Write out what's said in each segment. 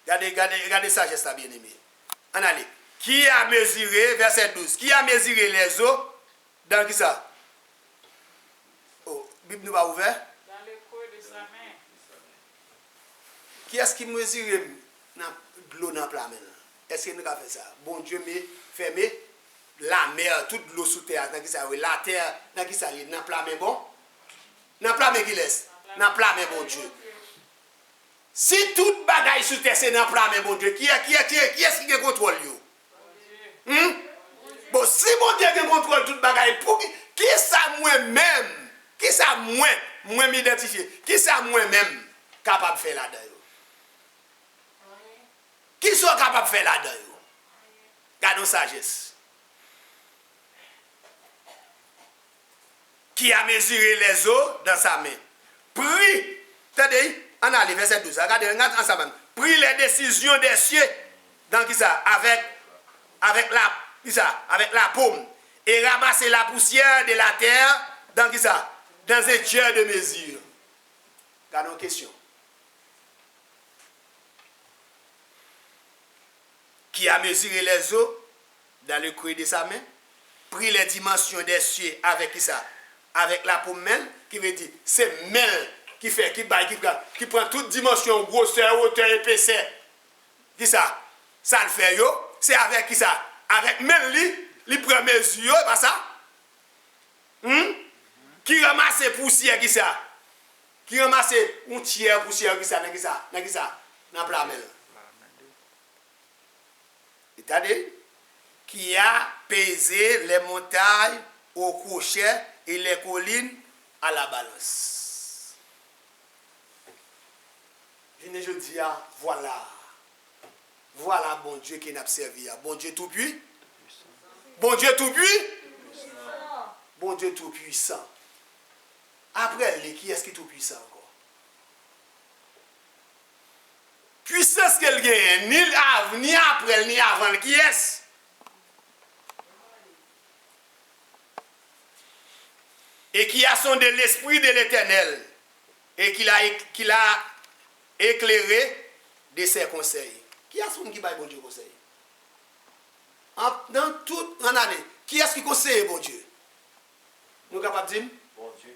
Regardez sagesse là, bien aimé. On allez. Qui a mesuré, verset 12, qui a mesuré les eaux dans qui ça? Oh, Bible nous va ouvert? Dans le creux de sa main. Qui est-ce qui mesure l'eau dans le plat maintenant? Est-ce qu'il nous a fait ça? Bon Dieu, mais fermé la mer, toute l'eau sous terre, dans qui ça? La terre, dans qui ça? Dans le plat mais bon? Dans le plat mais qui laisse? Dans le plat mais bon Dieu. Si toute bagaille sous terre c'est dans le plat mais bon Dieu, qui est-ce qui contrôle yo? Bon, si mon Dieu qui contrôle toute bagaille, pour qui ça moi-même? Qui ça moi m'identifier? Qui ça moi-même capable de faire là-dedans? Qui sont capables de faire là-dedans? Gardons sagesse. Qui a mesuré les eaux dans sa main? Pris, attendez, on a le verset 12, regardez ensemble. Pris les décisions des cieux, dans qui ça? Avec la paume. Et ramasser la poussière de la terre, dans qui ça? Dans un tiers de mesure. Gardons une question. Qui a mesuré les eaux dans le creux de sa main, pris les dimensions des cieux avec qui ça? Avec la paume même, qui veut dire, c'est même qui fait, qui prend toute dimension, grosseur, hauteur, épaisseur. Qui ça? Ça le fait, yo. C'est avec qui ça? Avec même lui prend mesure, pas ça? Qui ramasse poussière, qui ça? Qui ramasse un tiers poussière, qui ça? Dans qui ça? Dans le plat même. C'est-à-dire, qui a pesé les montagnes au crochet et les collines à la balance. Je dis, voilà. Voilà bon Dieu qui n'a pas servi. Bon Dieu tout puissant. Bon Dieu tout puissant. Bon Dieu tout puissant. Après, qui est-ce qui est tout puissant encore? Puissance qu'elle gagne, ni après, ni avant, qui est-ce? Et qui a sondé l'esprit de l'Éternel, et qu'il a éclairé de ses conseils. Qui est-ce qui va bon Dieu conseil? Dans toute année, qui est-ce qui conseille bon Dieu? Nous sommes capables de dire? Bon Dieu.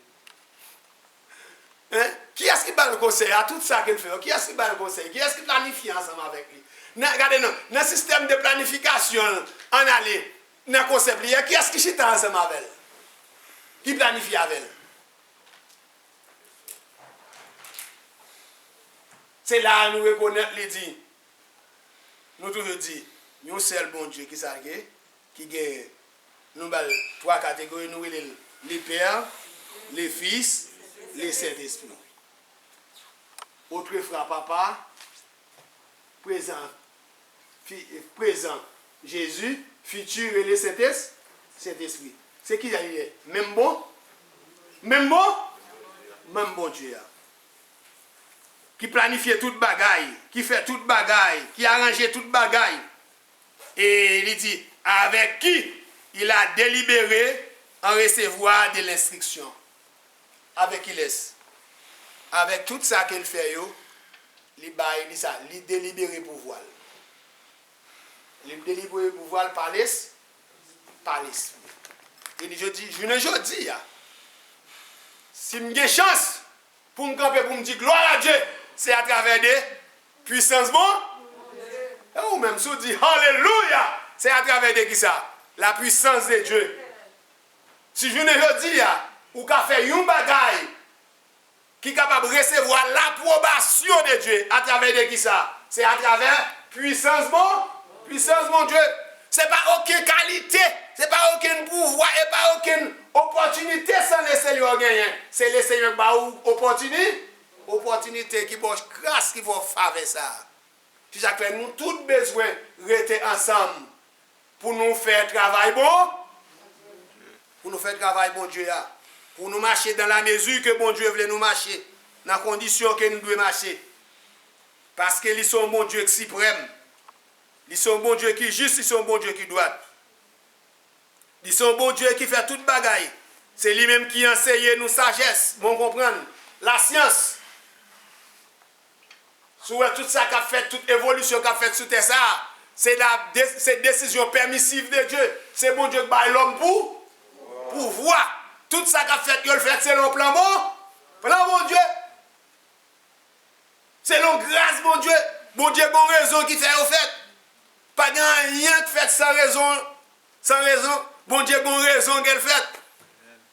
Hein? Qui est-ce qui va le conseil à tout ça qu'il fait? Qui est-ce qui va le conseil? Qui est-ce qui planifie ensemble avec lui? Regardez, dans le système de planification, en aller, dans le concept, qui est-ce qui chite ensemble avec elle? Qui planifie avec elle? C'est là nous reconnaître les dit. Nous toujours dit, nous seul bon Dieu qui s'arrête, qui gagne nous trois catégories, nous les pères, les fils, les Saint-Esprit. Autrefois papa, présent Jésus, futur et le Saint-Esprit. C'est qui a dit même bon Dieu. Qui planifie toute bagaille, qui fait toute bagaille, qui arrange toute bagaille. Et il dit, avec qui il a délibéré en recevoir de l'instruction. Avec qui laisse. Avec tout ça qu'il fait, il délibéré pour voir. Il délibéré pour voir par l'esprit. Je dis, si j'ai chance pour me camper, pour me dire gloire à Dieu, c'est à travers des puissances bon. Ou même si on dit Alléluia, c'est à travers de qui ça? La puissance de Dieu. Si je ne dis, ou qu'a fait un bagaille qui est capable de recevoir l'approbation de Dieu, à travers de qui ça? C'est à travers puissance mon Dieu. Ce n'est pas aucune qualité, ce n'est pas aucun pouvoir et pas aucune opportunité sans le Seigneur gagner. C'est le Seigneur qui a opportunité qui va grâce qui va faire ça. Puis ça fait nous tous besoin de rester ensemble pour nous faire travail bon. Pour nous faire travail bon Dieu. Pour nous marcher dans la mesure que bon Dieu veut nous marcher. Dans la condition que nous devons marcher. Parce qu'ils sont bon Dieu suprême. Ils sont bon Dieu qui est juste, ils sont bon Dieu qui doit. Ils sont bon Dieu qui fait toute bagaille. C'est lui-même qui enseigne nous sagesse, bon comprendre, la science. Sur tout ça qu'a fait, toute évolution qu'a fait sur terre ça, c'est décision permissive de Dieu. C'est bon Dieu qui bat l'homme pour voir. Tout ça qu'a fait, il le fait selon plan bon. Plan bon Dieu. Selon grâce bon Dieu. Bon Dieu, bon raison qui fait au fait. Pas rien qui fait sans raison. Sans raison. Bon Dieu, bon raison qu'elle fait.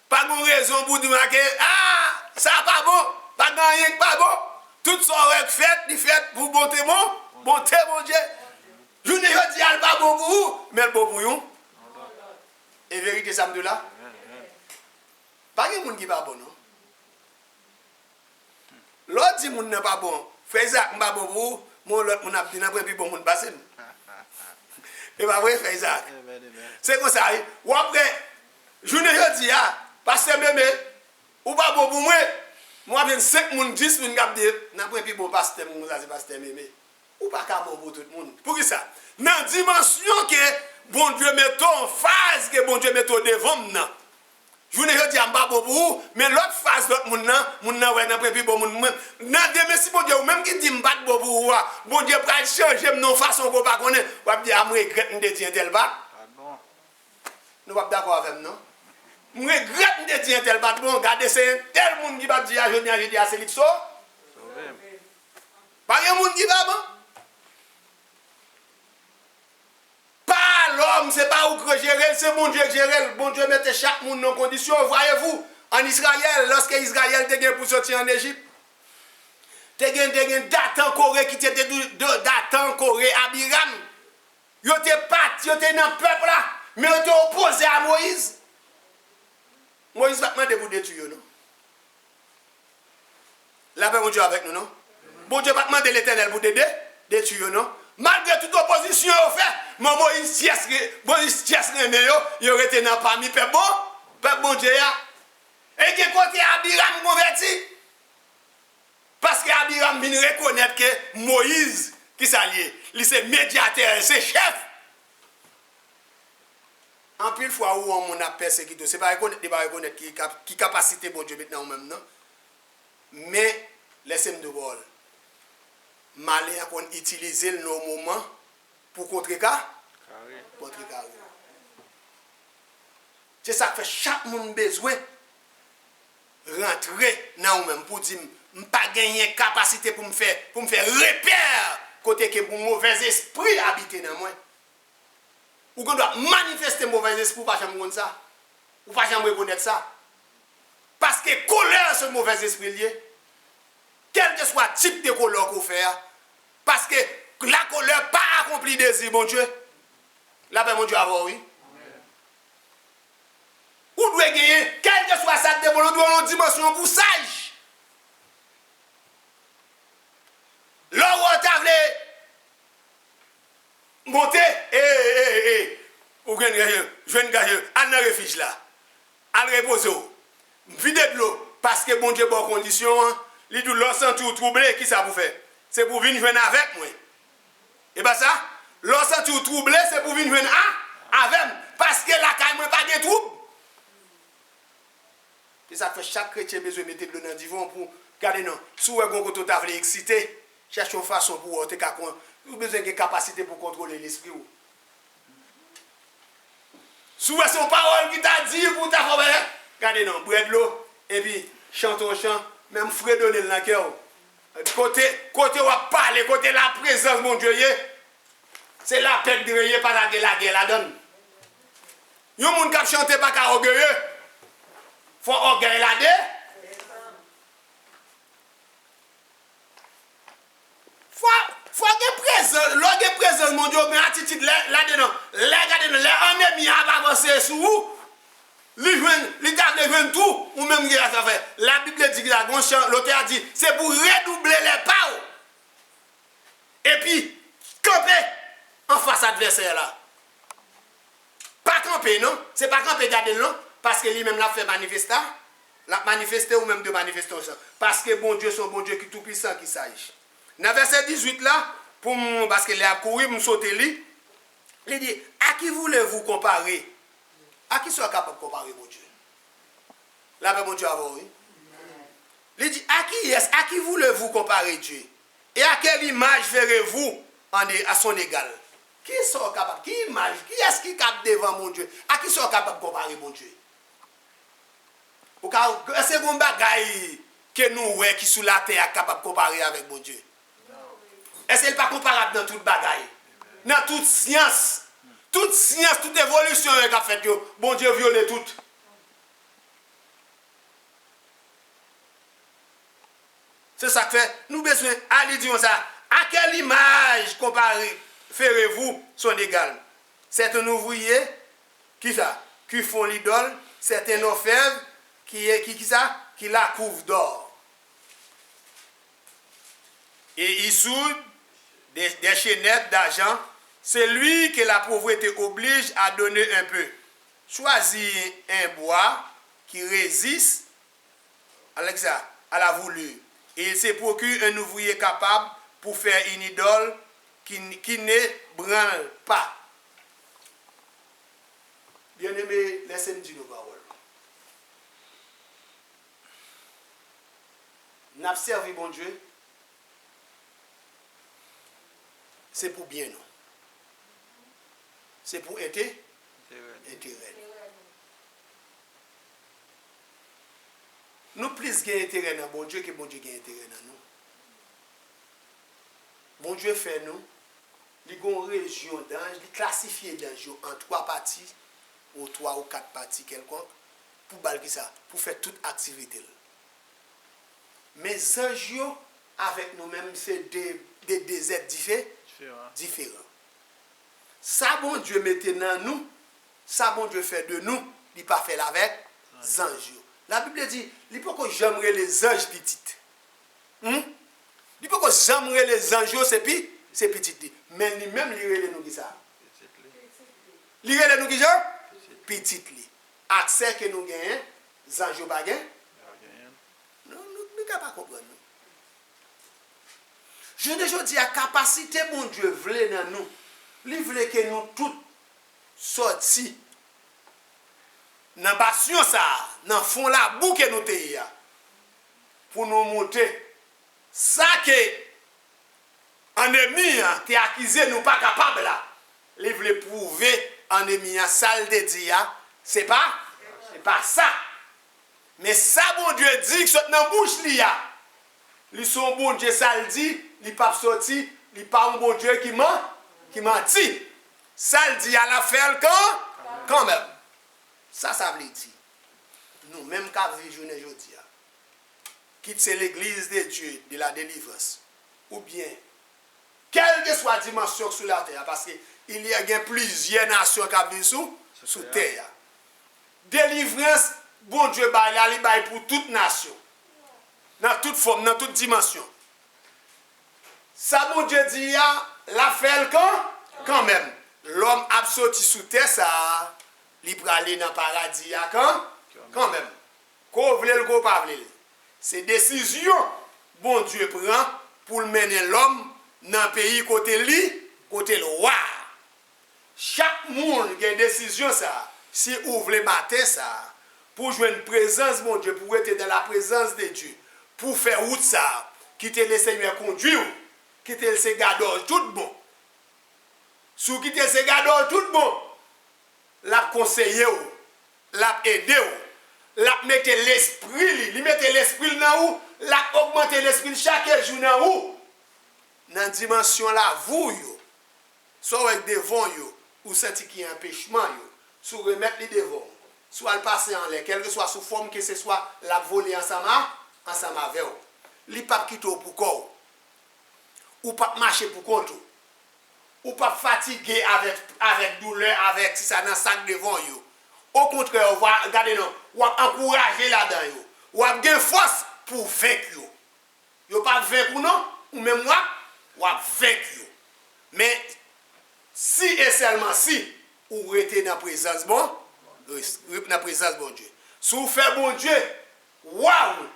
Pas de raison pour dire que ça pas bon. Pas de rien qui pas bon. Tout ça fait, il fait pour bonté bon Dieu. Je ne dis pas bon pour vous, mais le bon pour vous. Et vérité, ça me dit là. Pas de monde qui pas bon, non? L'autre dit que n'est pas bon. Fais ça, je pas bon pour vous. Mon l'autre, mon a dit que puis bon, mon passe. Et pas vrai, fais ça. C'est comme ça. Ou après, je ne dis pas, parce que même, ou pas bon pour moi. Moi, bien 5 moun, 10 moun qui disent, n'a pas puis bon pasteur, c'est pasteur mémé. Ou pas qu'à bon pour tout le monde. Pour qui ça? Dans la dimension que bon Dieu met en phase, que bon Dieu met devant nous. Je ne dis pas bon pour vous, mais l'autre phase, l'autre moun, ouais, n'a pas puis bon moun. Dans des messieurs, bon Dieu, même qui dit pas bon pour vous, bon Dieu va changer nos façons pour pas connaître. On va dire, je regrette de dire tel bat. Nous ne sommes pas d'accord avec nous, non? Je regrette de dire tel bat. Bon, regardez, c'est tel monde qui va dire, je dis à Célixo. Pas de monde qui va bon. Pas l'homme, c'est pas où que gérer, c'est bon Dieu qui gère. Bon Dieu mette chaque monde dans condition. Voyez-vous, en Israël, lorsque Israël était pour sortir en Égypte, Dathan Corée qui était Dathan Corée Abiram. Ils étaient partis, ils étaient dans le peuple là, mais ils étaient opposés à Moïse. Moïse va demander pour détruire, non? La paix, bon Dieu avec nous, non? Bon Dieu va demander l'Éternel pour détruire, non? Malgré toute opposition, au fait, Moïse tiesse il aurait été dans parmi peuple bon Dieu. Et qui côté Abiram converti? Parce que Abiram vient reconnaître que Moïse, qui s'allie, il c'est médiateur, c'est chef. En pile fois où on a persécuté, c'est pas reconnaître qui capacité bon Dieu maintenant même, non? Mais laissez-moi de bol. Malin qu'on utilise nos moments pour contrecarrer. C'est ça que fait chaque monde besoin rentrer dans nous-mêmes pour dire je n'ai pas gagné capacité pour me faire repère côté que mon mauvais esprit habite dans moi. Ou qu'on doit manifester mauvais esprit pour pas jamais connaître ça. Ou pas jamais reconnaître ça. Parce que colère ce mauvais esprit lié. Quel que soit le type de colère qu'on fait. Parce que la colère pas accompli désir, mon Dieu. La paix, mon Dieu, avoir, oui. Ou doit gagner, quel que soit ça, nous doit avoir une dimension pour sage. L'or table monter, ou je ne gagne, al dans refuge là. Al reposer. Vide de l'eau. Parce que bon Dieu, bonne condition, il dit l'or sent tout troublé, qui ça vous fait? C'est pour venir jouer avec moi. Et bien ça, lorsque tu troubles, c'est pour venir jouer avec moi. Parce que la caille n'a pas de trouble. Et ça fait chaque chrétien besoin de mettre de l'eau dans le divan pour garder non. Si vous avez un côté excité, cherchez une façon pour vous avez besoin de capacité pour contrôler l'esprit. Si vous avez une parole qui t'a dit pour ta famille, gardez non, boire de l'eau et puis chante au chant, même fredonner dans le cœur. Côté où on parle, côté la présence, mon Dieu, c'est la tête de rien, pas la guerre la donne. Il y a des gens qui chantent pas qu'à orgueilleux. Il faut orgueil là-dedans. Faut que présence, l'orgueil présence, mon Dieu, mais attitude là-dedans. Les ennemis à avancer sur vous. Les table tout, ou même qui a fait. La Bible dit que l'auteur a dit, c'est pour redoubler les pas. Et puis, camper en face adversaire là. Pas camper, non? C'est pas camper, garder non? Parce que lui-même l'a fait manifester. L'a manifesté ou même de manifestation. Parce que bon Dieu, son bon Dieu qui est tout puissant, qui sage. Dans verset 18 là, parce qu'il a couru, il sauter lui. Il dit, à qui voulez-vous comparer? À qui soit capable de comparer mon Dieu? Là, mon Dieu, avant, oui. Il dit, à qui voulez-vous comparer Dieu? Et à quelle image verrez-vous à son égal? Qui sont capables? Qui image? Qui est-ce qui est capable devant mon Dieu? À qui sont capables de comparer mon Dieu? Est-ce que vous avez que nous qui sous la terre est capable de comparer avec mon Dieu? Est-ce qu'elle n'est pas comparable dans toute bagaille? Dans toute science, toute évolution qu'a fait, bon Dieu viole tout. C'est ça que fait. Nous besoin, allez dire ça. À quelle image comparée ferez-vous son égal? C'est un ouvrier, qui ça? Qui font l'idole, c'est un orfèvre, qui la couvre d'or. Et il soude des chaînettes d'argent. C'est lui que la pauvreté oblige à donner un peu. Choisis un bois qui résiste à la voulure. Et il se procure un ouvrier capable pour faire une idole qui ne branle pas. Bien-aimé, laissez-moi dire nos paroles. N'a servi bon Dieu, c'est pour bien nous. C'est pour intérêt. Nous plus gain intérêt dans bon Dieu que bon Dieu gain intérêt dans nous. Bon Dieu fait nous, il y a une région d'ange, il classifie d'ange en 3 parties, ou 3 ou 4 parties quelconque, pour faire toute activité. Mais les anges, avec nous-mêmes, c'est des êtres différents. Ça, bon Dieu mettait dans nous, ça, bon Dieu fait de nous, il pas fait avec les anges. La Bible dit, il faut que j'aimerais les anges petites. Il faut que j'aimerais les anges, c'est petit. Mais lui-même, il relève nous qui ça. Il relève nous qui ça? Petit. Accès que nous gagnons, les anges pas gagnent. Non, nous ne pouvons pas comprendre. Je déjà dis, la capacité, mon Dieu, voulait dans nous. Il voulait que nous tous sortions dans la passion, dans le fond la boue que nous sommes, pour nous montrer ça que l'ennemi qui a accusé nous pas capable là. Il voulait prouver l'ennemi ça de dire, c'est pas ça. Mais ça, bon Dieu dit que c'est dans la bouche là. Ils sont bon Dieu, ça le dit, il pas sorti, il pas un bon Dieu qui mentit. Ça le dit à la faire quand même. Ça veut dire. Nous, même quand nous vivons aujourd'hui, quitter l'église de Dieu de la délivrance, ou bien, quelle que soit la dimension sur la terre, parce qu'il y a plusieurs nations qui vivent sous terre. Délivrance, bon Dieu, il baille pour toute nation. Dans toute forme, dans toute dimension. Ça, bon Dieu dit, la fait quand même. L'homme a sorti sous terre, ça, il peut aller dans le paradis quand même. Qu'on vle ou pas vle. C'est décision, bon Dieu prend pour mener l'homme dans le pays côté le roi. Chaque monde a une décision, ça. Si vous voulez mater ça, pour jouer une présence, mon Dieu, pour être dans la présence de Dieu. Pour faire route ça, quitter le Seigneur conduire, quitter le Seigneur tout bon. Si quitter le Seigneur tout bon, l'a conseiller, l'a aider, l'a mettre l'esprit, lui mettre l'esprit dans où, l'a augmenter l'esprit chaque jour dans où. Dans la dimension là, vous, soit avec devant yo, ou senti qu'il y a un empêchement yo, soit remettre les devant, soit le passer en l'air, quelle que soit sous forme que ce soit la voler ensemble avec vous. Li pas quitter pour corps. Ou pas marcher pour compte. Ou pas fatigué avec douleur avec si ça dans sac devant yo. Au contraire, on va regarder non, ou encourager là-dedans yo. Ou avoir force pour vaincre yo. Yo pas vaincre non, ou même moi, ou vaincre yo. Mais si et seulement si ou rester dans la présence bon Dieu. Si vous faites bon Dieu, waouh!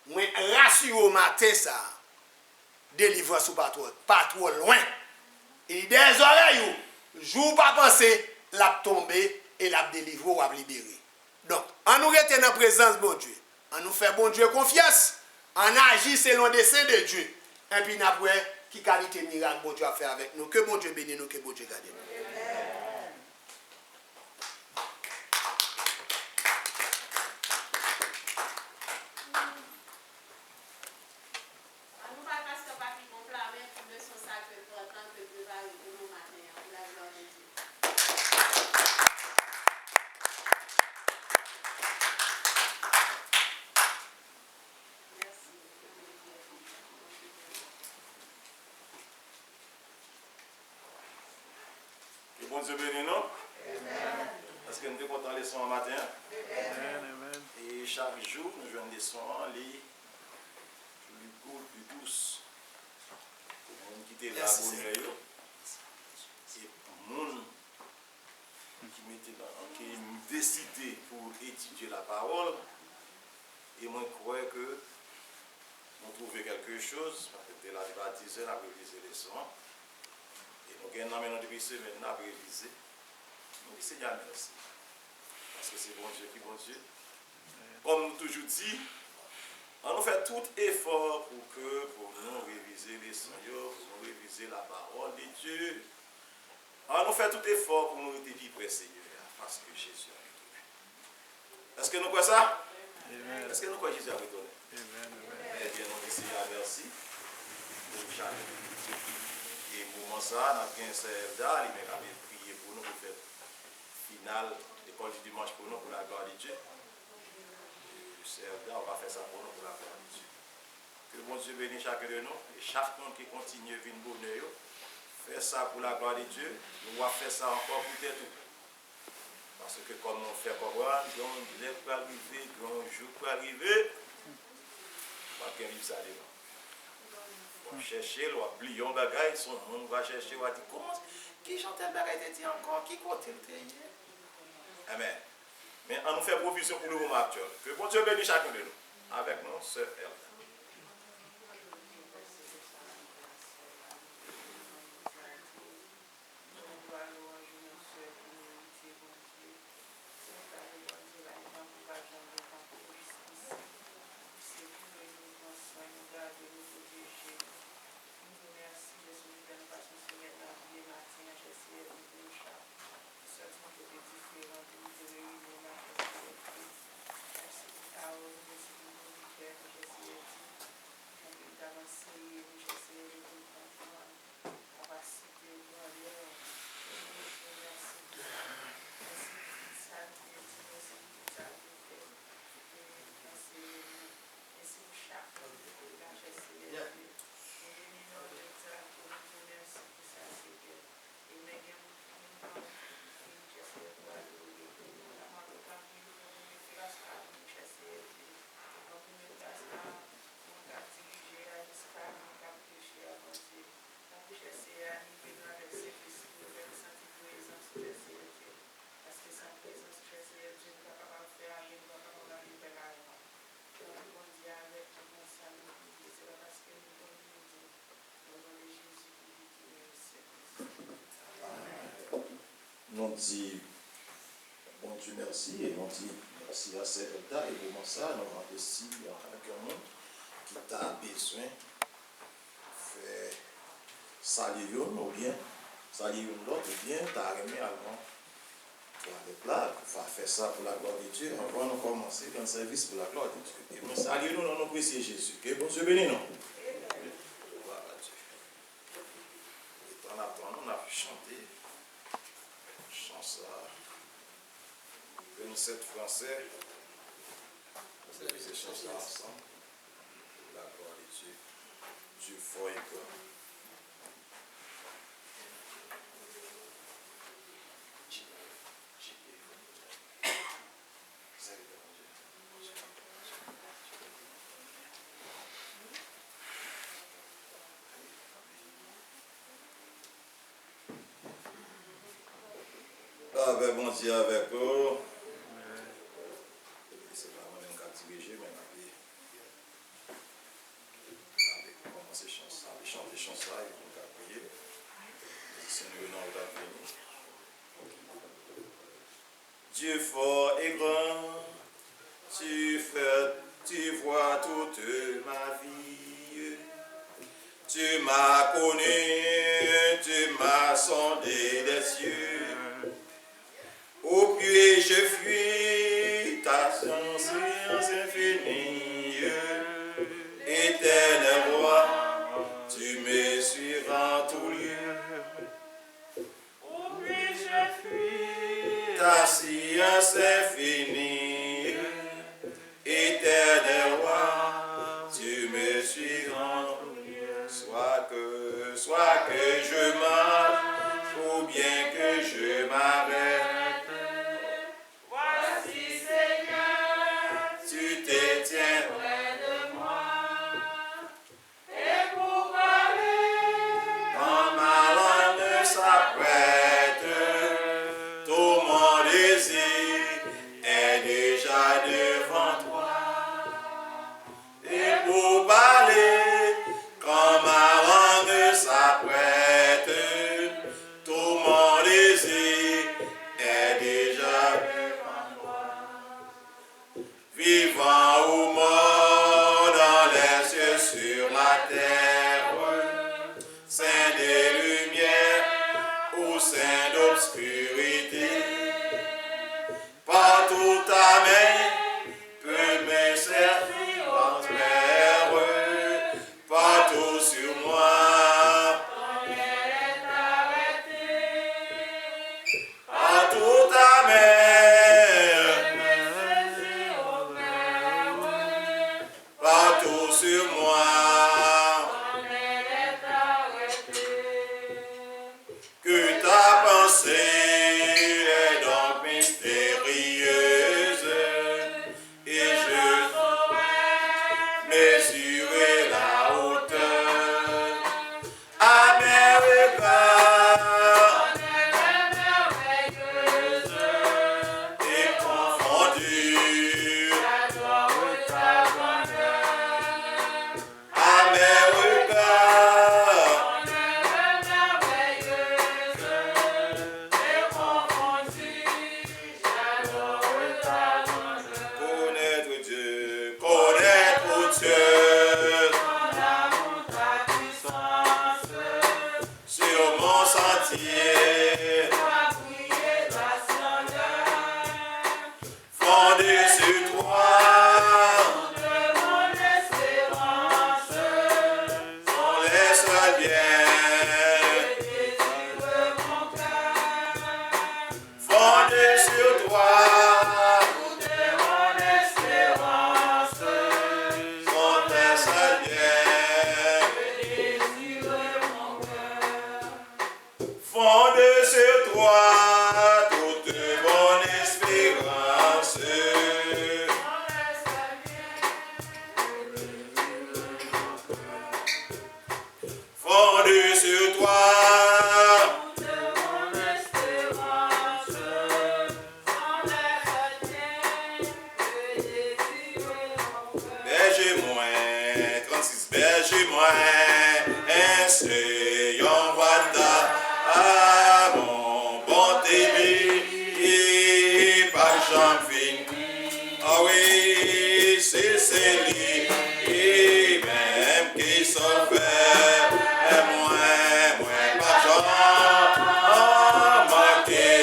Moi, rassure au matin ça, délivrance ou pas trop loin. Et des oreilles, jour pas penser, l'a tomber et l'a délivrer ou l'a libérer. Donc, en nous rester dans la présence de bon Dieu, en nous faire bon Dieu confiance, en agir selon le dessein de Dieu, Et puis après, qui qualité miracle bon Dieu a fait avec nous. Que bon Dieu bénisse nous, que bon Dieu garde nous. Bon Dieu bénisse nous. Parce que nous sommes contents de leçons matin. Et chaque jour, nous jouons des leçons plus courtes, plus douces. Pour nous quitter la bonheur. Et pour nous qui décidé pour étudier la parole. Et moi, je crois que nous trouvons quelque chose. Parce que la baptisée, la révisé les leçons. Et nous avons depuis semaine, nous avons révisé. Nous disons Seigneur merci. Parce que c'est bon Dieu qui est bon Dieu. Comme nous toujours dit, on nous fait tout effort pour nous réviser les sons, pour nous réviser la parole de Dieu. On nous fait tout effort pour nous être plus près Seigneur, parce que Jésus a retourné. Est-ce que nous croyons ça? Est-ce que nous croyons que Jésus a retourné? Eh bien, nous disons Seigneur merci. Pour chaque et pour ça, nous avons un serveur, il m'a prié pour nous pour faire finale l'école du dimanche pour nous, pour la gloire de Dieu. Le serveur, on va faire ça pour nous, pour la gloire de Dieu. Que bon Dieu bénisse chacun de nous, et chaque monde qui continue à venir bonheur, faire ça pour la gloire de Dieu, nous allons faire ça encore pour tout. Parce que comme on fait comprendre, il est pour arriver, un jour pour arriver, on va gagner ça devant. On va chercher, on va oublier un bagage, son monde va chercher, on va dire comment, qui chante un bagage de dire encore, qui compte le terrain. Amen. Mais on nous fait provision pour le moment actuel. Que bon Dieu bénisse chacun de nous. Avec nous, sœur Elda. On dit bon Dieu merci et on dit merci à ces états et pour ça nous avons aussi avec un monde qui t'a besoin de faire saluer ou bien saluer l'autre ou bien t'as remis avant pour aller là pour faire ça pour la gloire de Dieu avant de commencer dans le service pour la gloire de Dieu et nous saluons dans notre Christ Jésus que bon Dieu bénisse nous. Gloire à Dieu. Et en attendant on a pu chanter ça, 27 Français, vous avez ces chansons ensemble, la gloire de Dieu, Dieu fort et grand. Avec bon Dieu avec eux. C'est pas moi-même qui a dirigé, mais on a commencé à chanter chanson et on a prié. C'est nous venons à venir. Dieu fort et grand, tu vois toute ma vie. Tu m'as connu, tu m'as sondé des cieux. Où puis-je fuir ta science infinie? Éternel roi, tu me suis en tout lieu. Où puis-je fuir ta science infinie? Éternel roi, tu me suis en tout lieu. Soit que je marche ou bien que je m'arrête. Voici Seigneur, tu te tiens près de moi. Et pour parler, quand ma langue s'apprête, tout mon désir est déjà devant toi. Et pour parler, quand ma langue s'apprête, tout mon désir est déjà devant toi. Vivant ou mort dans les cieux, sur la terre, saint des lumières ou saint d'obscurité, partout ta main peut me servir en terre, partout sur moi. Ton aile est arrêtée, partout ta main peut me servir au Père, partout sur moi. Ton aile est arrêtée. Que ta pensée est donc mystérieuse, et je saurais mesurer la hauteur à mes regards. Ton aile est merveilleuse et confondue, j'adore ta grandeur. À mes regards, ton aile est merveilleuse et confondue, j'adore ta grandeur. Connaître Dieu, connaître Dieu, ton amour, ta puissance, sur mon sentier, toi briller ta splendeur, fondé sur toi, de mon espérance, sont les seuls biens que désire mon cœur, fondé sur toi, de mon espérance, sont les seuls biens que désire mon cœur, fondé sur toi, toute mon espérance. Fondé sur toi, toute mon espérance, sans les biens que désire mon cœur. Berger-moi, 36, berger-moi, enseignant Wanda, à mon bon débit, et pas j'en finis. Ah oui, c'est lui, et même qui s'en fait, et moi, pas j'en manquer.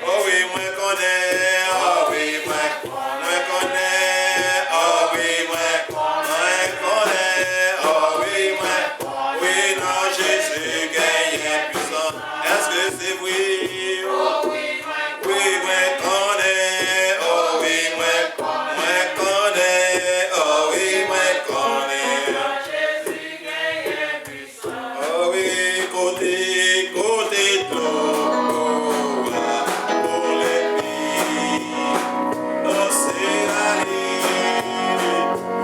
Oh oui, moi connais, oh oui, moi connais, oh oui, moi connais, oh oui, oui, non, Jésus gagne puissant. Est-ce que c'est oui? Oui, moi connais, oh oui, moi connais, oh oui, moi connais. Jésus gagne puissant. Oh oui, côté tout, pour les filles, l'océanie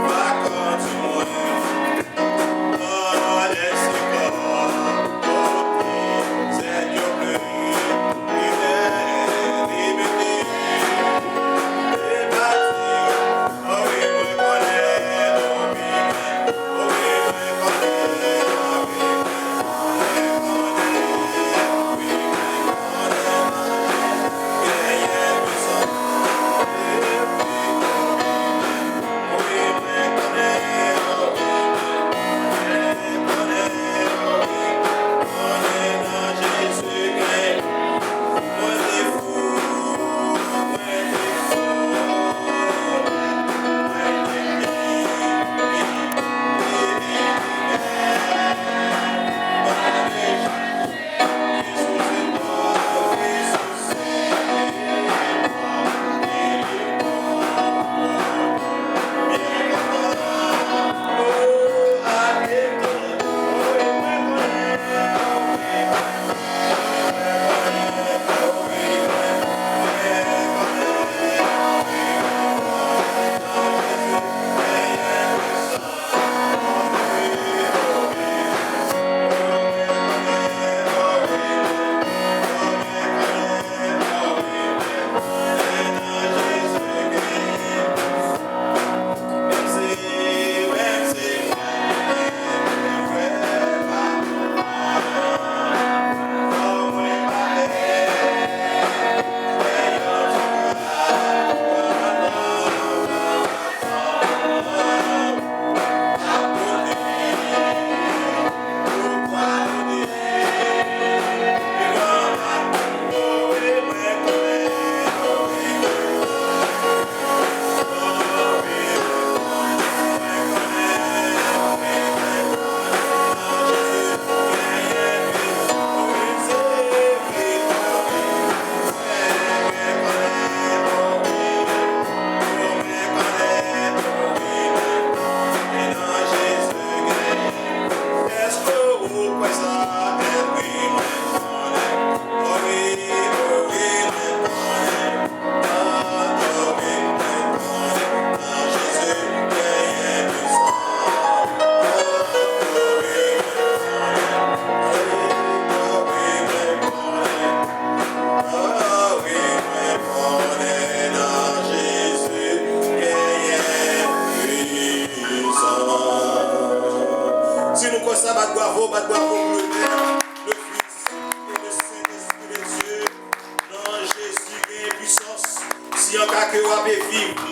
va continuer. Oh, laisse-moi, côté, Seigneur,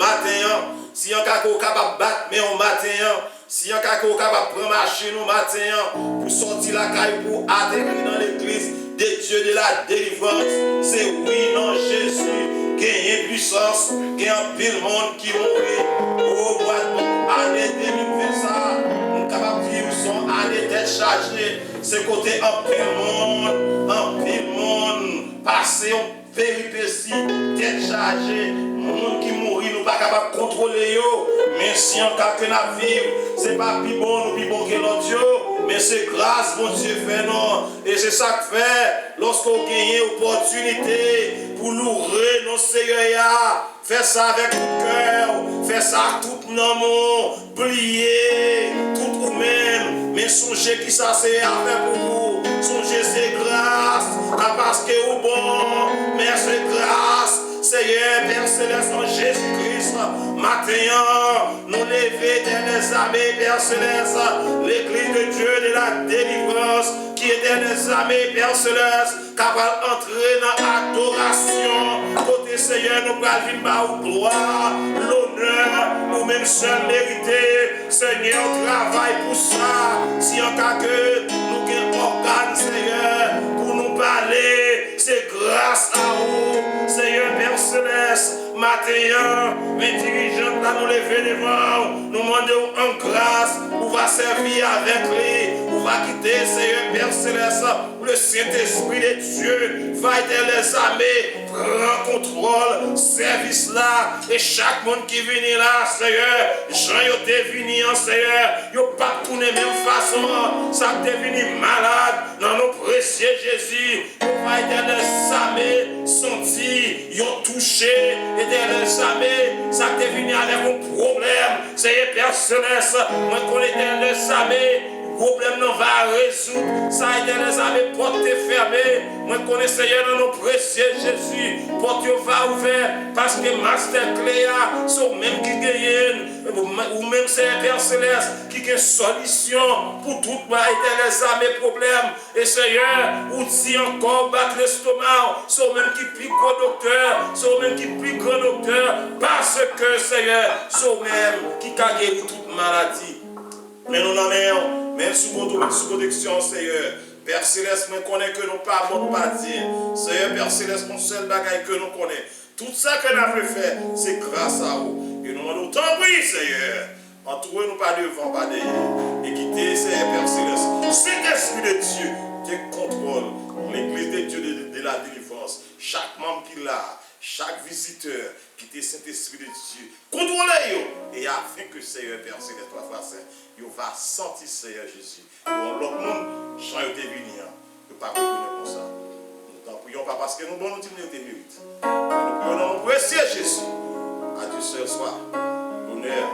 matin, si un caco capable de battre, mais on matin, si un caco capable de prendre machine au matin, pour sortir la caille, pour atterrir dans l'église des dieux de la délivrance, c'est oui, non, Jésus, qui a une puissance, qui a un pile monde qui mourit. Au mois d'année 2020, on est capable de vivre son année d'être chargé, c'est côté un pile monde, passer en péripétie, d'être chargé, monde qui mourit, nous pas capable de contrôler, mais si on cas que nous vivons, c'est pas plus bon, nous plus bon que l'autre, mais c'est grâce, mon Dieu, fait non. Et c'est ça que fait, lorsqu'on gagne opportunité pour nous renoncer, faire ça avec tout cœur, faire ça tout nom, plier, tout vous-même, mais songez qui ça c'est à faire pour vous, songez c'est grâce, parce que vous bon, mais c'est grâce. Seigneur, Père Céleste, en Jésus-Christ, matin, nous lever dans les armées, Père Céleste, l'église de Dieu de la délivrance, qui est dans les armées, Père Céleste, capable d'entrer dans l'adoration. Côté Seigneur, nous allons venir au gloire, l'honneur, ou même seul mérité. Seigneur, travaille pour ça. Si en cas que nous avons organe, Seigneur, pour nous parler, c'est grâce à vous, Seigneur Père Céleste. Matin, mes dirigeants nous lever devant, nous demandons en grâce, on va servir avec lui, on va quitter, Seigneur Père Céleste, le Saint-Esprit de Dieu va aider les armées, prend contrôle, service là, et chaque monde qui vient là, Seigneur, Jean yo devini en Seigneur, yo pas tourner même façon, ça devini malade, dans nos précieux Jésus, on va aider les armées, senti, yo touché, et les armées, ça devini avec un problème, Seigneur Père Céleste, moi connais les armées, problème non va résoudre. Ça a été les armées, portes fermées. Moi, connais Seigneur dans nos précieux Jésus. Porte va ouvert parce que Master Cléa, sont même qui gagnent, ou même c'est Père Céleste qui a une solution pour tout les armées problèmes. Et Seigneur, ou dit encore battre l'estomac, sont même qui plus gros docteur, sont même qui plus grand docteur, parce que Seigneur, sont même qui a guéri toute maladie. Mais nous n'en avons, même sous protection, Seigneur. Père Céleste, nous connaissons que nous pas bon pas dire. Seigneur, Père Céleste, mon seul bagage que nous connaissons. Tout ça que nous avons fait, c'est grâce à vous. Et nous demandons tant pis, Seigneur. Entourez-nous pas devant, pas derrière. Et quittez, Seigneur, Père Céleste. Cet esprit de Dieu, qui contrôle l'église de Dieu de la délivrance. Chaque membre qui l'a, chaque visiteur, quittez Saint-Esprit de Dieu. Contrôlez-le. Et afin que Seigneur, Père Céleste, toi, frère Saint, il va sentir Seigneur Jésus. L'autre monde, Jean était venu, ne pas reconnaître comme ça. Nous n'en prions pas parce que nous nous disons que nous mérite. Nous prions dans le précieux Jésus. À Dieu seul soit l'honneur,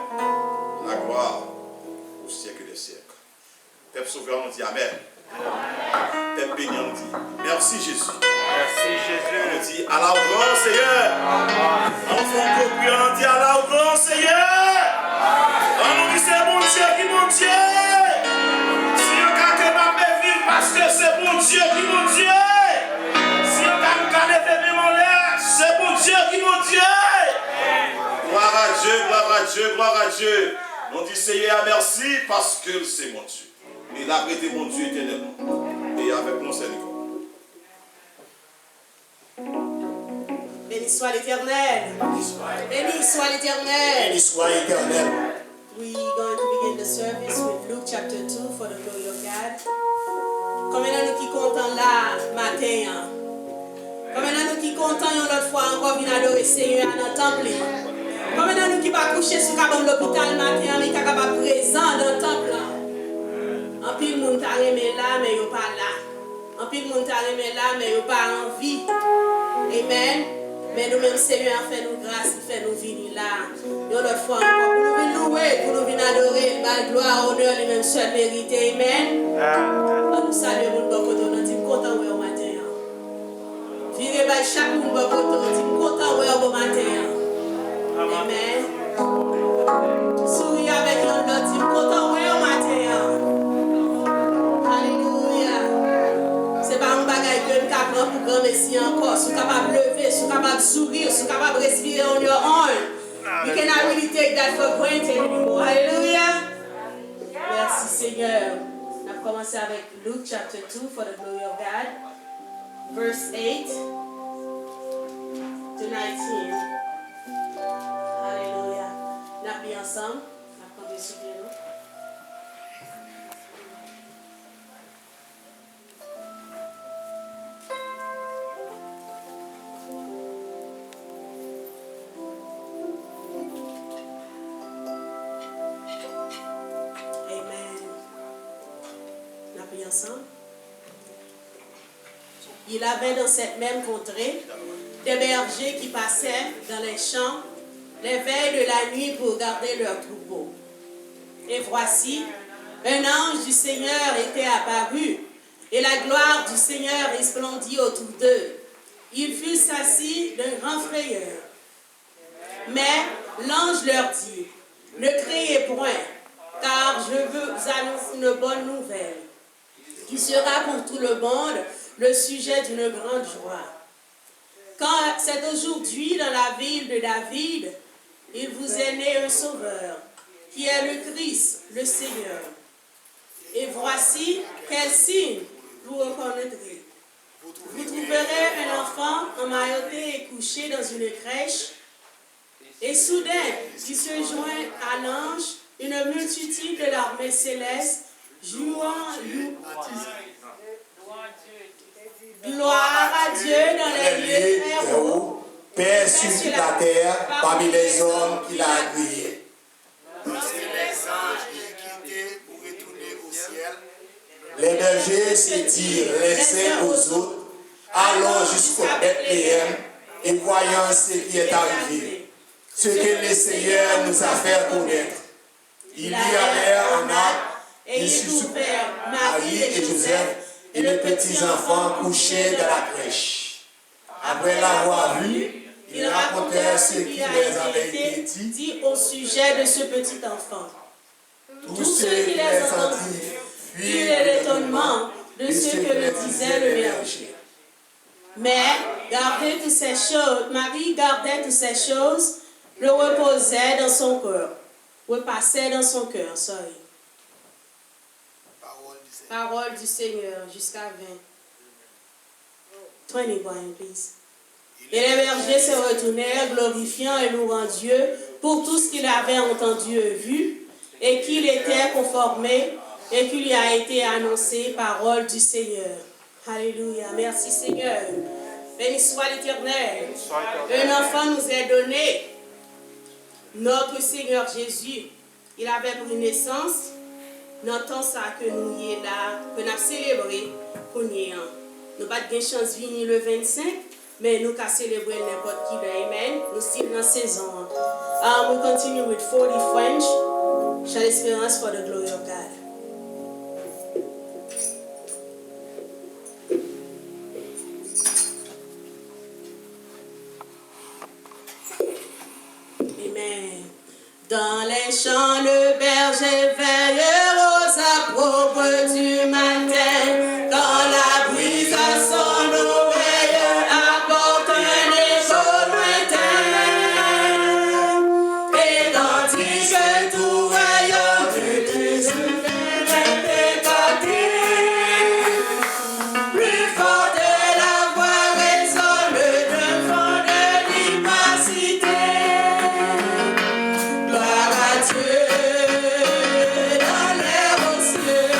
la gloire au siècle des siècles. Peuple sauveur, on dit Amen. Peuple béni, on dit merci Jésus. Merci Jésus. On dit à la grand Seigneur. Enfant de on dit à la grand Seigneur. On nous dit c'est mon Dieu qui mon Dieu. Si on a ma vie parce que c'est mon Dieu qui mon Dieu. Si on a levé mon l'air, c'est mon Dieu qui mon Dieu. Gloire à Dieu, gloire à Dieu, gloire à Dieu. On dit Seigneur merci parce que c'est mon Dieu. Il a prêté mon Dieu éternellement. Et avec mon Seigneur. Béni soit l'Éternel. Béni soit l'Éternel. Béni soit l'Éternel. We're going to begin the service with Luke chapter 2 for the glory of God. Combien de nous qui comptons là matin? Combien de nous qui comptons une autre fois encore venir adorer Seigneur dans le temple? Combien de nous qui va coucher sur l'hôpital matin mais qui va présent dans le temple? En pile monde t'a aimé là mais yo pas là. En pile monde t'a aimé là mais yo pas en vie. Amen. Mais nous-mêmes, Seigneur, fais-nous grâce, fais-nous venir là. Une autre fois encore, pour nous venir louer, pour nous venir adorer, la gloire, honneur, les mêmes seuls mérités. Amen. On nous salue, mon bon côté, on dit content au matin. Virez par chaque monde bon côté, on dit content au matin. Amen. Souriez avec l'autre, dit content au matin. Alléluia. C'est pas un bagage que nous avons pour grand messie encore. Si vous êtes capable de lever, si vous êtes capable de sourire, si vous êtes capable de respirer en your own. We cannot really take that for granted anymore. Hallelujah. Merci Seigneur. On a commencé avec Luke chapter 2 for the glory of God. Verse 8 to 19. Hallelujah. On a pris ensemble. On a pris sur nous. Ensemble. Il avait dans cette même contrée des bergers qui passaient dans les champs les veilles de la nuit pour garder leurs troupeaux. Et voici, un ange du Seigneur était apparu, et la gloire du Seigneur resplendit autour d'eux. Ils furent assis d'un grand frayeur. Mais l'ange leur dit, ne criez point, car je vous annonce une bonne nouvelle, qui sera pour tout le monde le sujet d'une grande joie. Quand c'est aujourd'hui dans la ville de David, il vous est né un sauveur, qui est le Christ, le Seigneur. Et voici quel signe vous reconnaîtrez. Vous trouverez un enfant emmailloté et couché dans une crèche, et soudain, il se joint à l'ange une multitude de l'armée céleste, jouant gloire à Dieu dans les lieux très hauts, paix sur la terre parmi les hommes qu'il a agréés. Lorsque les anges y quittaient pour retourner au ciel, Les bergers se dirent les uns aux autres, allons jusqu'au Bethléem et voyons ce qui est arrivé, ce que le Seigneur nous a fait connaître. Ils y allèrent en hâte. et Ils ils trouvèrent trouvèrent Marie et Joseph et les petits enfants couchés dans la crèche. Après l'avoir vu, ils racontèrent ce qui leur avait été dit. au sujet de ce petit enfant. Tous ceux qui les entendirent Furent l'étonnement de ce que le disait le berger. Mais Marie gardait toutes ces choses, le reposait dans son cœur. Repassait dans son cœur, sorry. Parole du Seigneur, jusqu'à 20. 20, Brian, please. Et les bergers se retournèrent, glorifiant et louant Dieu pour tout ce qu'ils avaient entendu et vu, et qu'il était conformé, et qu'il y a été annoncé, parole du Seigneur. Alléluia. Merci Seigneur. Béni soit l'Éternel. Un enfant nous est donné. Notre Seigneur Jésus, il avait pris naissance. Dans temps ça que nous y est là, que nous avons célébré pour nous. Nous n'avons pas de chance de venir le 25, mais nous avons célébré n'importe qui. Amen. Nous sommes dans la saison. We continue with 40 French. Shall experience for the glory of God. Amen. Dans les champs, le berger veille aux approbes du matin. Quand la brise à son oreille apporte un écho lointain. Et tandis que tout rayonne de plus fort de la voix résonne d'un fond de l'immensité. Gloire à Dieu dans les hauts cieux.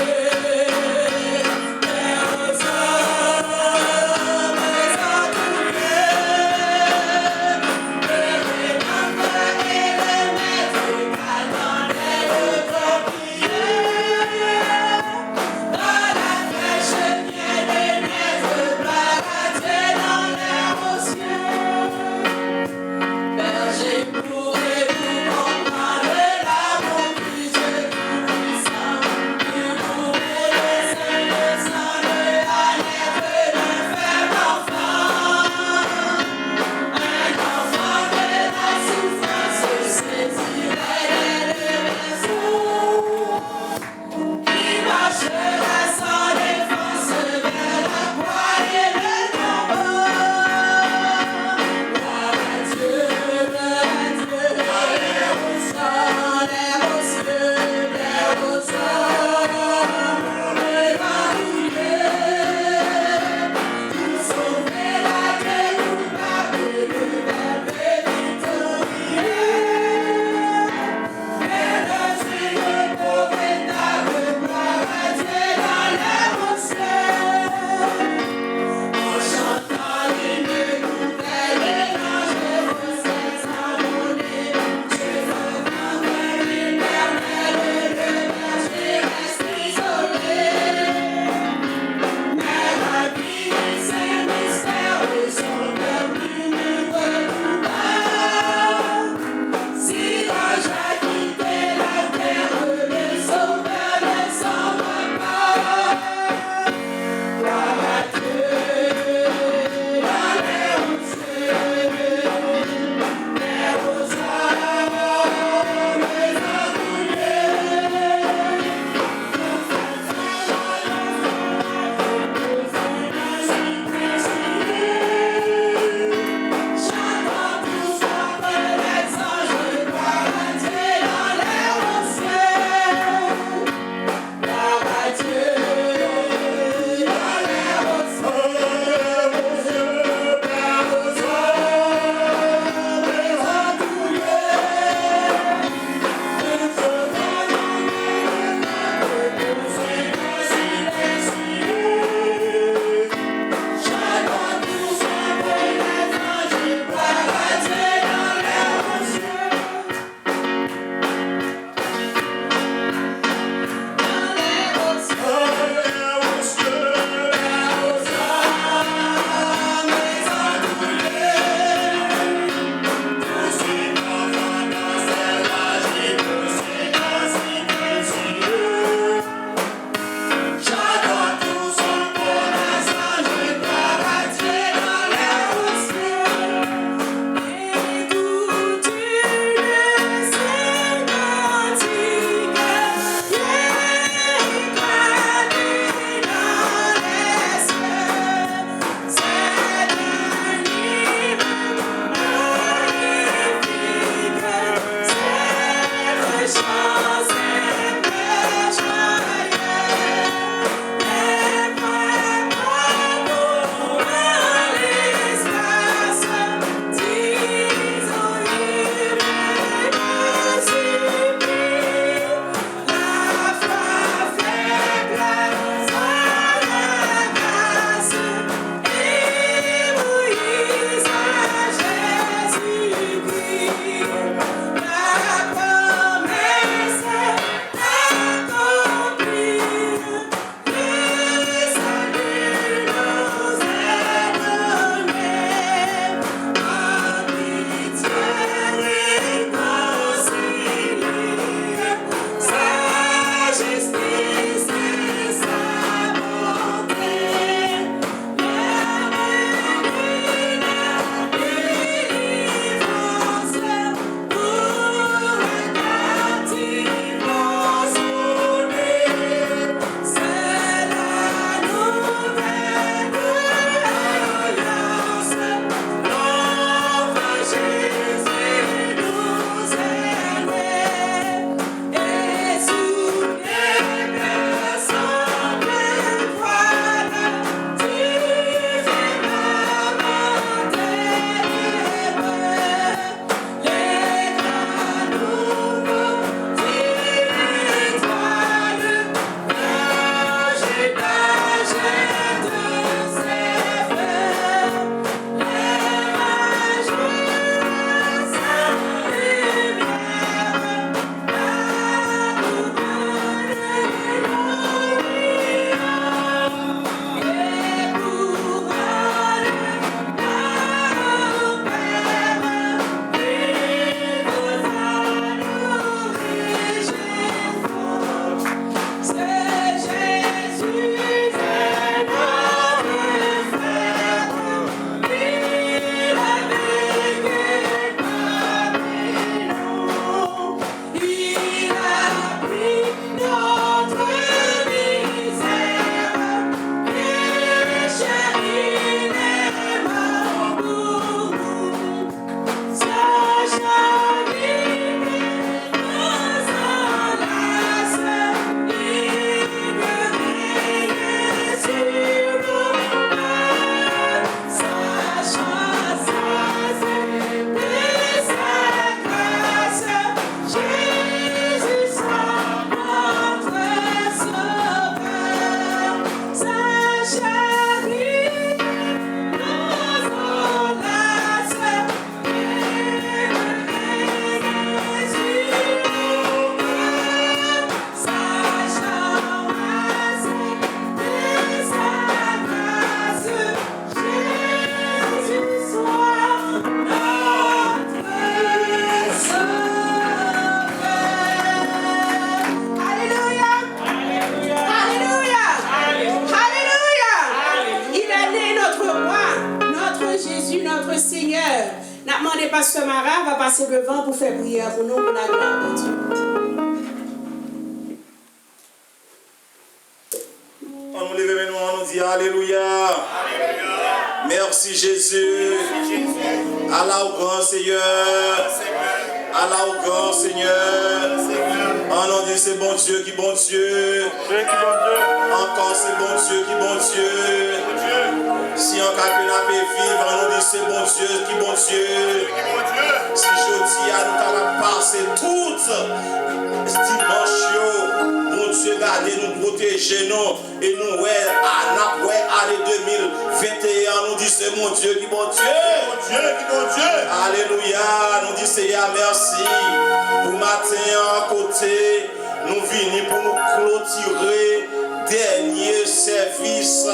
le Seigneur. N'a demandé Pasteur Mara va passer devant pour faire prière pour nous, pour la gloire de Dieu. On nous lève maintenant, on nous dit Alléluia. Merci Jésus. Allah au grand Seigneur. Allah au grand Seigneur. On nous dit c'est bon Dieu qui bon Dieu. Encore c'est bon Dieu qui bon Dieu. Si on a vivre, on nous dit c'est bon Dieu qui bon Dieu. Si je dis à nous qu'à passer toute dimanche, bon Dieu garder nous, protéger nous et nous année 2021, nous dit c'est mon Dieu qui bon Dieu. Alléluia, nous dit Seigneur merci pour matin à côté, nous venons pour nous clôturer dernier service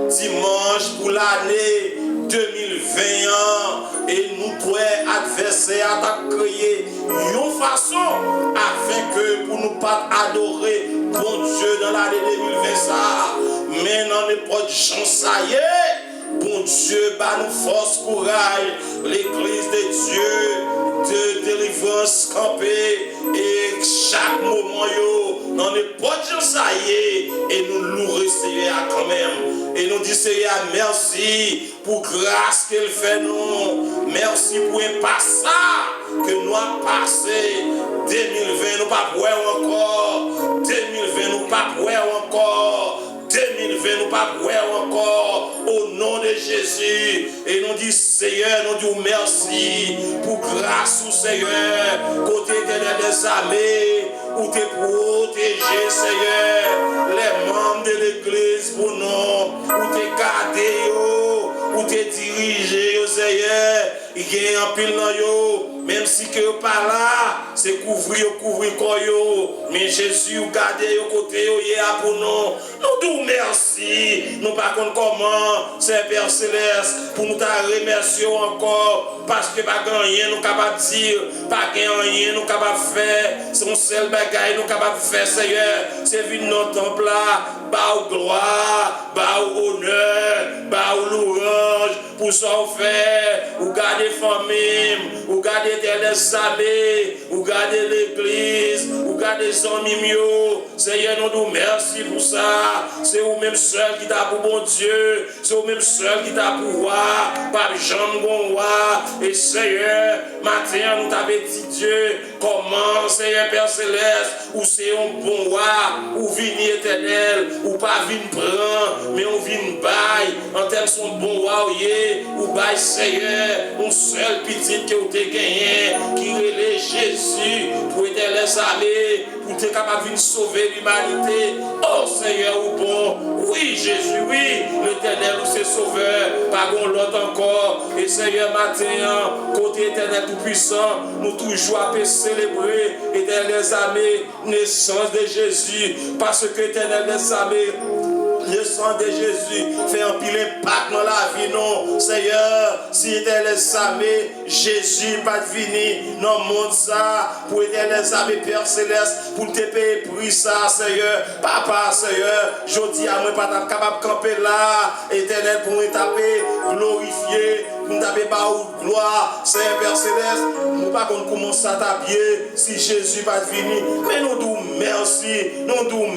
dimanche pour l'année 2021 et nous pouvons adversaires à créer une façon afin que pour nous pas adorer bon Dieu dans l'année 2020 ça. Mais dans n'importe chance ça y est, bon Dieu bat nous force, courage, l'église de Dieu de délivrance campée et chaque moment yo dans n'importe chance ça y est et nous louer Seigneur quand même et nous dit Seigneur merci pour grâce qu'elle fait nous, merci pour un passage que nous avons passé 2020 nous pas voir encore 2020 nous pas voir encore 2020 nous pas voir encore au nom de Jésus et nous dit Seigneur nous disons merci pour grâce au Seigneur côté des armées où t'es protégé Seigneur les membres de l'église pour nous où t'es gardé où t'es dirigé Seigneur il y a un pile dans yo même si que pas là c'est couvrir quoi yo mais Jésus ou garder au côté yo pour nous disons merci nous pas contre comment c'est Père Céleste pour nous remercier encore parce que pas rien nous capable dire pas rien nous capable faire son seul bagaille nous capable faire Seigneur c'est venir notre temple là bas gloire bas honneur bas louange pour ça faire ou garder famille ou garder les amis ou garder l'église ou garder les amis Seigneur nous disons merci pour ça c'est vous même seul qui t'a pour bon Dieu c'est vous même seul qui t'a pour voir pas Jean bon roi et Seigneur matin nous t'avons dit Dieu comment Seigneur Père Céleste ou c'est un bon roi ou vini éternel ou pas vini prendre mais on vini bail en termes son bon roi ou bail Seigneur un seul petit que vous avez gagné qui relève Jésus pour être les armées pour être capable de sauver l'humanité oh Seigneur ou bon oui Jésus oui l'éternel ou c'est sauveur pas l'autre encore et Seigneur matin côté éternel tout puissant nous toujours à célébrer éternel armées naissance de Jésus parce que éternel des armées le sang de Jésus fait un pile impact dans la vie, non. Seigneur, si était les armées, Jésus pas venu dans le monde ça, pour aider les armées Père Céleste, pour te payer prix ça, Seigneur. Papa, Seigneur, je dis à moi, pas capable de camper là, éternel, pour nous taper, glorifier, pour nous taper par gloire, Seigneur Père Céleste. Nous pas qu'on commence à taper si Jésus pas venu, mais nous disons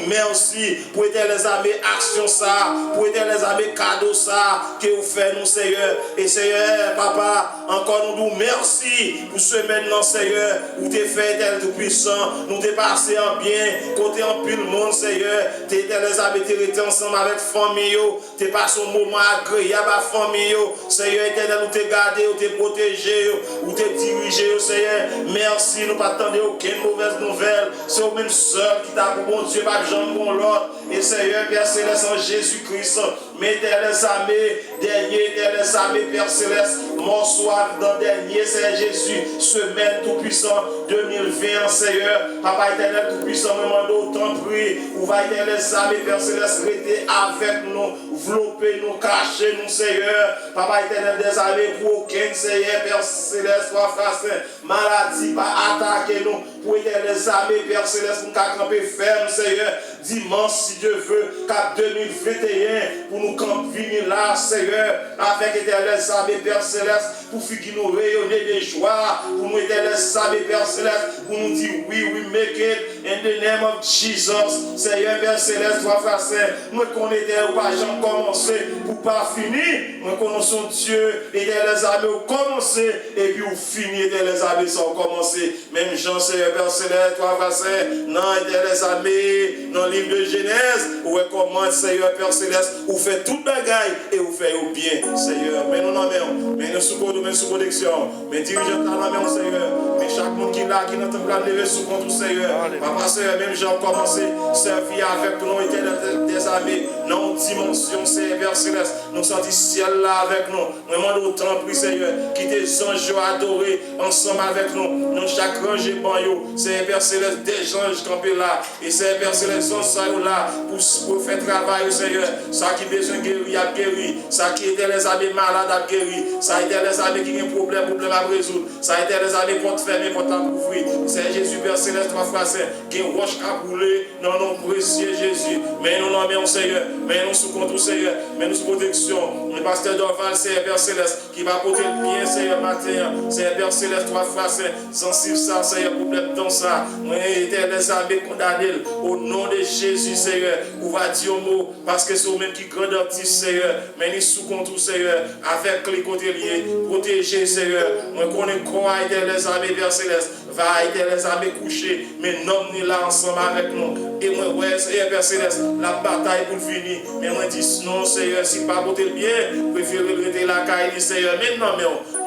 merci pour aider les armées action ça, pour aider les amis cadeaux ça, que vous faites nous Seigneur. Et Seigneur, Papa, encore nous disons merci pour ce maintenant Seigneur, où tu es fait tel tout puissant, nous t'es passé en bien, côté en pile monde Seigneur, tu étais les amis, tu étais ensemble avec famille, tu es passé un moment agréable à famille, Seigneur éternel, nous t'es gardé, nous t'es protégé, nous t'es dirigé Seigneur. Merci, nous pas attendre aucune mauvaise nouvelle, c'est au même seul qui t'a pour bon Dieu, pas de gens pour l'autre. Et Seigneur, Père Céleste, en Jésus-Christ, mettez les armées, dernier les armées, Père Céleste, bonsoir dans dernier, Seigneur Jésus, semaine tout-puissant 2020, Seigneur, Papa éternel tout-puissant, me demande autant prier, où va être les armées, Père Céleste, rester avec nous, envelopper nous, cacher nous, Seigneur, Papa éternel des armées, pour aucun Seigneur, Père Céleste, soit facile, maladie, pas attaquer nous, pour être les armées, Père Céleste, pour nous camper ferme, Seigneur, dimanche, si Dieu veut, qu'à 2021, pour nous venir là, Seigneur, avec éternel Saint, Père Céleste, pour faire nous rayonner de joie, pour nous éternel Saint, Père Céleste, pour nous dire oui, we make it in the name of Jesus. Seigneur, Père Céleste, toi, frère Saint, nous connaissons pas jamais commencé pour pas finir. Nous connaissons Dieu, éternel amis, au commencer, et puis au finir, éternel amis, sans commencer. Même Jean, Seigneur, Père Céleste, toi, frère Saint, non, éternel amis, dans le livre de Genèse, où comment, Seigneur, Père Céleste, où fait toute bagaille et où fait au bien, Seigneur. Mais nous n'en mettons, mais nous sous protection, mais dirigeons dans la main, Seieur. Mais chaque monde qui est là, qui n'entend pas lever sous contre Seigneur. Papa, Seigneur, même j'ai commencé à servir avec nous, éternel des amis, dans une dimension, Seigneur, Père Céleste. Nous sommes ciel là avec nous. Nous demandons autant, prie, Seigneur, qui des anges adorés ensemble avec nous. Nous, chaque range et banyo, Seigneur, Père Céleste, des anges campés là. Et Seigneur, Père Céleste, sont là pour faire travail, Seigneur. Ça qui besoin de guérir, a guéri. Ça qui était les amis malades, a guéri. Ça était les amis qui ont un problème à résoudre. Ça était les amis pour te fermer, pour t'ouvrir. C'est Jésus, Père Céleste, trois frères saints, qui ont roche à brûler dans nos précieux Jésus. Mais nous nommons, Seigneur. Mais nous sous contre, Seigneur. Mais nous sous protection. Le pasteur Dorval, Seigneur, Père Céleste, qui va porter le bien, Seigneur, matin. Seigneur, Père Céleste, trois frères saints, sensible ça, Seigneur, problème dans ça. Moi, les amis condamnés au nom de Jésus, Seigneur. On va dire un mot, parce que c'est eux-mêmes qui grand artiste, Seigneur. Mais nous sous contre, Seigneur, avec les côtés liés, protéger, Seigneur. Moi, qu'on est quoi, les amis, Père Céleste, va aider les amis couchés, mais non, ni là ensemble avec nous. Et moi, ouais, Seigneur, Père Céleste, la bataille pour finir. Mais moi, dis non, Seigneur, si pas côté le bien, préférez rester la caille, Seigneur. Mais non,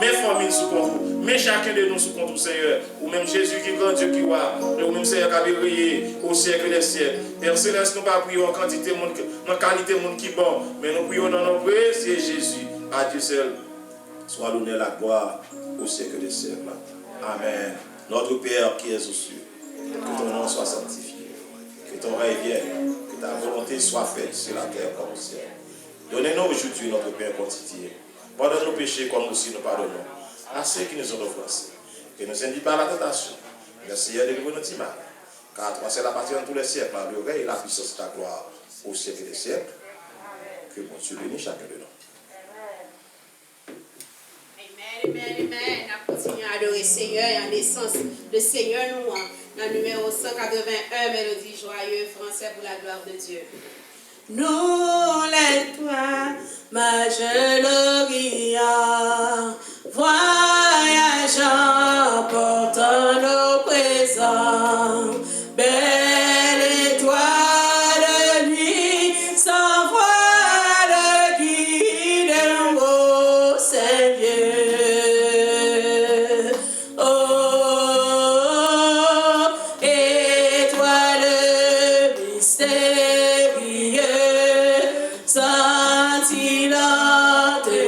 mais famille sous contre, mais chacun de nous sous contre, Seigneur. Ou même Jésus qui est grand Dieu qui voit, ou même Seigneur qui a brillé au siècle des siècles. Père Céleste, nous ne pas prions en quantité, en qualité de monde qui est bon, mais nous prions dans nos précieux Jésus. À Dieu seul, soit l'honneur, la gloire au siècle des siècles. Amen. Notre Père qui es aux cieux, que ton nom soit sanctifié, que ton règne vienne, que ta volonté soit faite sur la terre comme au ciel. Donnez-nous aujourd'hui notre Père quotidien. Pardonne nos péchés comme aussi nous pardonnons à ceux qui nous ont offensés. Que nous induis pas la tentation. Le Seigneur délivre notre mal. Car toi, c'est la partie dans tous les siècles, par le règne et la puissance de ta gloire au siècle des siècles. Que mon Dieu bénisse chacun de nous. Amen. On continue à adorer le Seigneur et en naissance. Le Seigneur nous rend. Dans le numéro 181, mélodie joyeuse français pour la gloire de Dieu. Nous l'étoile, ma jeune voyageant, portant nos présents, belle étoile de nuit, sans voile guide au Seigneur. Sentinelle de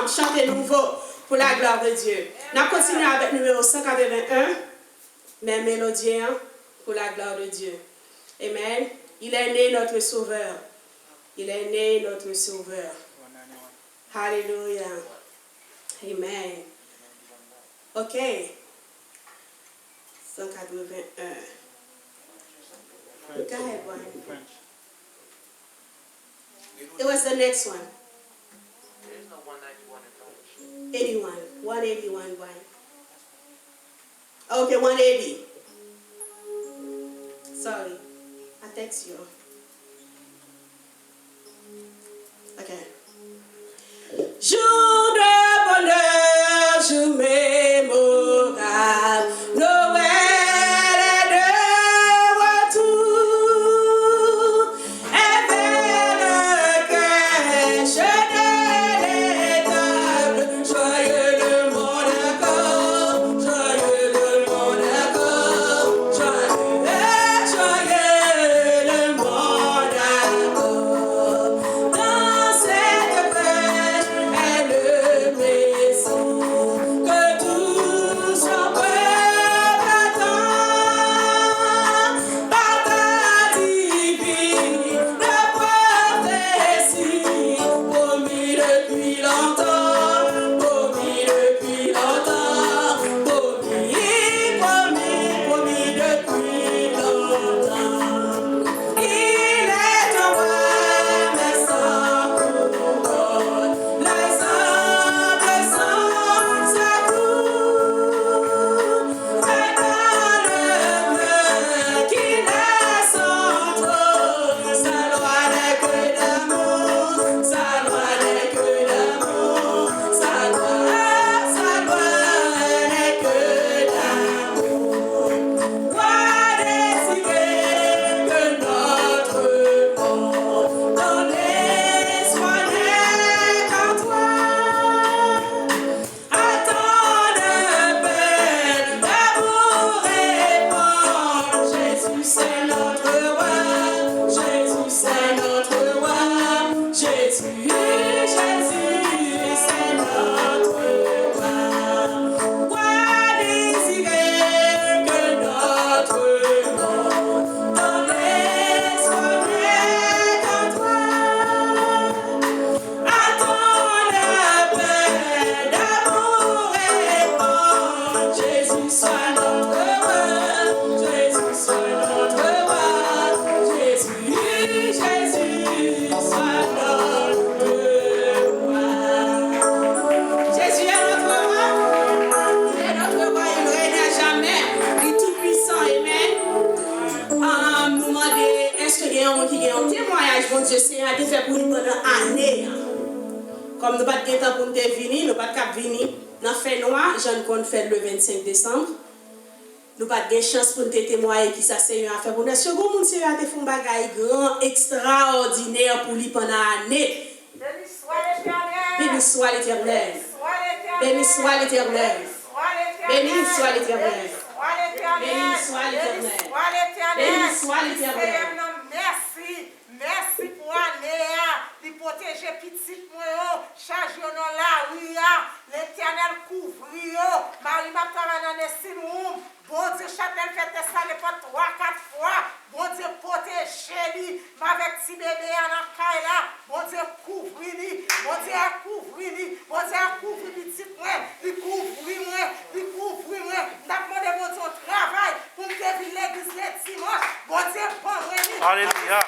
Chanter nouveau pour la gloire de Dieu. Nous continuons avec numéro 181, même mélodie pour la gloire de Dieu. Amen. Il est né notre sauveur. Il est né notre sauveur. Alléluia. Amen. OK. 181. Go ahead, Brian. It was the next one. 81. 181, Brian. Okay, 180. Sorry. I text you. Okay. Jour de bonheur, jour mémorable, Noël est de retour, et vers le crèche de l'étable, joyeux le monde encore, joyeux le monde encore, joyeux le monde encore. Dans cette crèche est le Messie, que tout son peuple attend. Par ta divine prophétie, promis depuis longtemps, promis depuis longtemps, promis depuis longtemps. Il est un roi, mais sans couronne, l'exemple sans sa cour. C'est dans le bleu qu'il est son trône. Sa loi n'est que d'amour, sa loi n'est que d'amour, sa loi n'est que d'amour. Roi désigné que notre monde dans l'espoir n'est qu'en toi. Attends de paix, d'amour répandre. Jésus c'est notre roi, Jésus c'est notre roi, Jésus c'est notre roi. Roi désiré que notre monde dans l'espoir n'est qu'en toi. Attends la paix, d'amour répandre. Jésus soit notre roi, Jésus soit notre roi, Jésus soit notre roi. Jésus est notre roi, il est notre roi, il règne à jamais, il est tout puissant, amen. Nous demandons, est-ce que il y a un témoignage, bon Dieu, c'est un fait pour nous pendant une année. Comme nous n'avons pas de temps pour nous venir, nous n'avons pas de cap venir. Dans fait noir, j'en compte fait le 25 décembre. Nous pas de chance pour nous témoigner qui ça c'est une affaire pour nous. Est-ce que vous monde a fait un bagage grand extraordinaire pour lui pendant l'année. Béni soit l'Éternel. Béni soit l'Éternel. Béni soit l'Éternel. Béni soit l'Éternel. Béni soit l'Éternel. Merci pour l'année, de protéger petit moi, charge dans la rue, l'Éternel couvre, Marie m'a travaillé dans les sinou, bon Dieu, Châtel fait ça les pas 3-4 fois, bon Dieu, protégez-lui, avec petit bébé à la caille là, bon Dieu, couvre-lui, bon Dieu, couvre-lui, bon Dieu, couvre petit moi, il couvre-moi, n'a demandé bon Dieu travail, pour me dévier l'église le dimanche, bon Dieu, bon, Alléluia.